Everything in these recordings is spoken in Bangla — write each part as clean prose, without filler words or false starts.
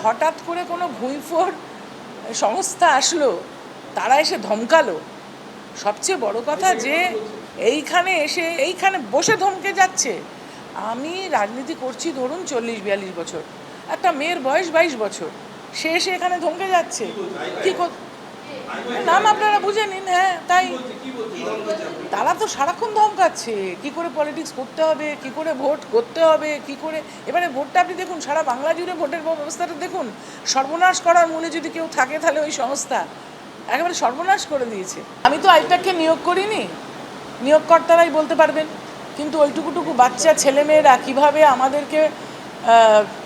হঠাৎ করে কোনো ভুঁইফোড় সংস্থা আসলো, তারা এসে ধমকালো। সবচেয়ে বড় কথা যে এইখানে এসে এইখানে বসে ধমকে যাচ্ছে। আমি রাজনীতি করছি ধরুন 40-42 বছর, একটা মেয়ের বয়স 22 বছর, সে এসে এখানে ধমকে যাচ্ছে। কি নাম আপনারা বুঝে নিন। হ্যাঁ, তাই তারা তো সারাক্ষণ ধমকাচ্ছে কি করে পলিটিক্স করতে হবে, কি করে ভোট করতে হবে, কি করে। এবারে ভোটটা আপনি দেখুন, সারা বাংলা জুড়ে ভোটের ব্যবস্থাটা দেখুন। সর্বনাশ করার মূলে যদি কেউ থাকে তাহলে ওই সংস্থা একেবারে সর্বনাশ করে দিয়েছে। আমি তো আইপ্যাককে নিয়োগ করিনি, নিয়োগকর্তারাই বলতে পারবেন। কিন্তু ওইটুকুটুকু বাচ্চা ছেলেমেয়েরা কীভাবে আমাদেরকে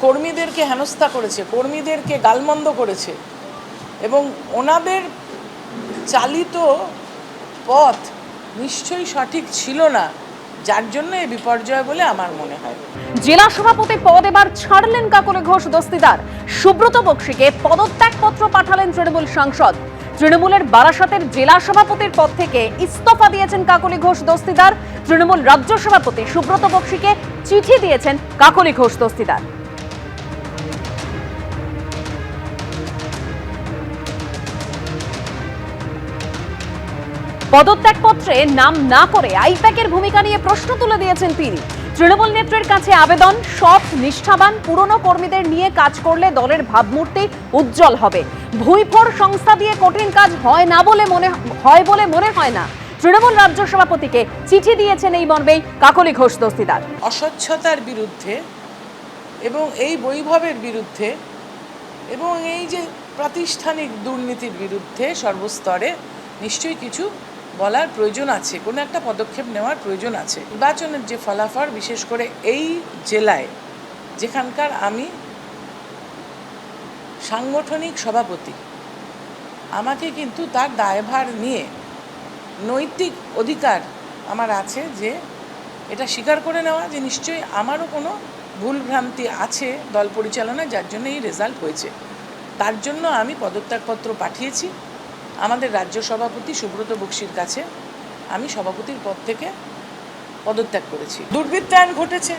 কর্মীদেরকে হেনস্থা করেছে, কর্মীদেরকে গালমন্দ করেছে, এবং ওনাদের চালিত পথ নিশ্চয়ই সঠিক ছিল না, যার জন্য এই বিপর্যয় বলে আমার মনে হয়। জেলা সভাপতি পদ এবার ছাড়লেন কাকলি ঘোষ দস্তিদার। সুব্রত বক্সিকে পদত্যাগপত্র পাঠালেন তৃণমূল সাংসদ। তৃণমূলের বারাসাতের জেলা সভাপতির পদ থেকে ইস্তফা দিয়েছেন কাকলি ঘোষ দস্তিদার। তৃণমূল রাজ্য সভাপতি সুব্রত বক্সিকে চিঠি দিয়েছেন কাকলি ঘোষ দস্তিদার। পদত্যাগপত্রে নাম না করে আইপ্যাকের ভূমিকা নিয়ে প্রশ্ন তুলে দিয়েছেন তিনি। তৃণমূল নেত্রীর কাছে আবেদন, সৎ নিষ্ঠাবান পুরনো কর্মীদের নিয়ে কাজ করলে দলের ভাবমূর্তি উজ্জ্বল হবে। ভুঁইফোড় সংস্থা দিয়ে কঠিন কাজ হয় বলে মনে হয় না। তৃণমূল রাজ্য সভাপতিকে চিঠি দিয়েছেন এই মর্মেই কাকলি ঘোষ দস্তিদার। অস্বচ্ছতার বিরুদ্ধে এবং এই বৈভবের বিরুদ্ধে এবং এই যে প্রাতিষ্ঠানিক দুর্নীতির বিরুদ্ধে সর্বস্তরে নিশ্চয়ই কিছু বলার প্রয়োজন আছে, কোনো একটা পদক্ষেপ নেওয়ার প্রয়োজন আছে। নির্বাচনের যে ফলাফল, বিশেষ করে এই জেলায় যেখানকার আমি সাংগঠনিক সভাপতি, আমাকে কিন্তু তার দায়ভার নিয়ে নৈতিক অধিকার আমার আছে যে এটা স্বীকার করে নেওয়া যে নিশ্চয়ই আমারও কোনো ভুলভ্রান্তি আছে দল পরিচালনায়, যার জন্য এই রেজাল্ট হয়েছে। তার জন্য আমি পদত্যাগপত্র পাঠিয়েছি আমাদের রাজ্য সভাপতি সুব্রত বক্সির কাছে। আমি সভাপতির পদ থেকে পদত্যাগ করেছি। দুর্বৃত্তায়ন ঘটেছে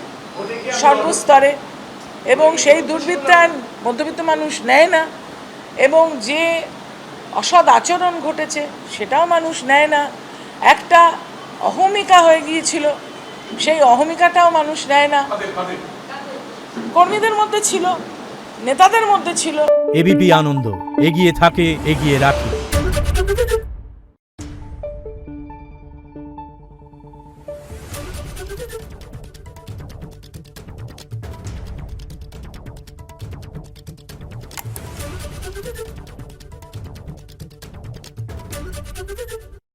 সর্বস্তরে, এবং সেই দুর্বৃত্তায়ন মধ্যবিত্ত মানুষ নেয় না, এবং যে অসৎ আচরণ ঘটেছে সেটাও মানুষ নেয় না। একটা অহমিকা হয়ে গিয়েছিল, সেই অহমিকাটাও মানুষ নেয় না। কর্মীদের মধ্যে ছিল, নেতাদের মধ্যে ছিল। এবিপি আনন্দ, এগিয়ে থাকে, এগিয়ে রাখে।